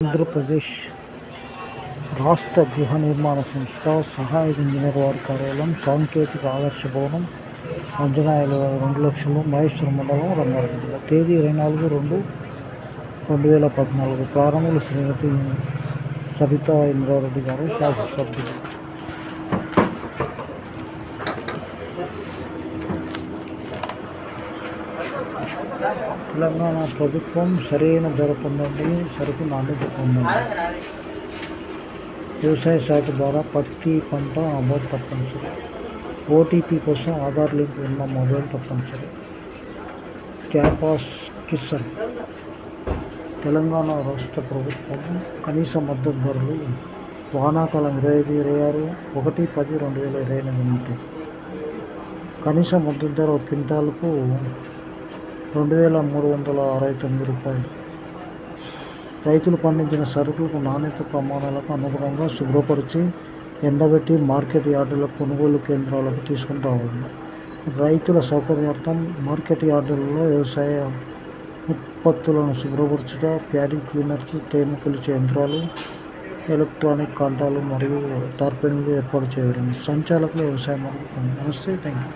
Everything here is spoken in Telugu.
ఆంధ్రప్రదేశ్ రాష్ట్ర గృహ నిర్మాణ సంస్థ సహాయక ఇంజనీర్ వారి కార్యాలయం, సాంకేతిక ఆదర్శ భవనం, అంజనాయాల 2 లక్షలు, మహేశ్వరం మండలం, రంగారెడ్డి జిల్లా. తేదీ 24/2/2014. ప్రారంభంలో శ్రీమతి సబితా ఇంద్రారెడ్డి గారు, శాసనసభ్యులు. తెలంగాణ ప్రభుత్వం సరైన ధర పొందండి, సరుకు నాణ్యత పొందండి. వ్యవసాయ శాఖ ద్వారా పత్తి పంట నమోదు తప్పనిసరి. ఓటీపీ కోసం ఆధార్ లింక్ ఉన్న మొబైల్ తప్పనిసరి. క్యాంపస్ కిసాన్. తెలంగాణ రాష్ట్ర ప్రభుత్వం కనీస మద్దతు ధరలు వానాకాలం 25-26, 1/10/2028 నుండి కనీస మద్దతు ధర ఒక క్వింటాలకు 2,369 రూపాయలు. రైతులు పండించిన సరుకులకు నాణ్యత ప్రమాణాలకు అనుగుణంగా శుభ్రపరిచి ఎండబెట్టి మార్కెట్ యార్డులకు, కొనుగోలు కేంద్రాలకు తీసుకుని రావాలి. రైతుల సౌకర్యార్థం మార్కెట్ యార్డులలో వ్యవసాయ ఉత్పత్తులను శుభ్రపరచుట, ప్యాడీ క్లీనర్స్, తేమ కొలిచే యంత్రాలు, ఎలక్ట్రానిక్ కాంటాలు మరియు టార్పెన్లు ఏర్పాటు చేయడం. సంచాలకులు వ్యవసాయ మార్కెట్. నమస్తే, థ్యాంక్ యూ.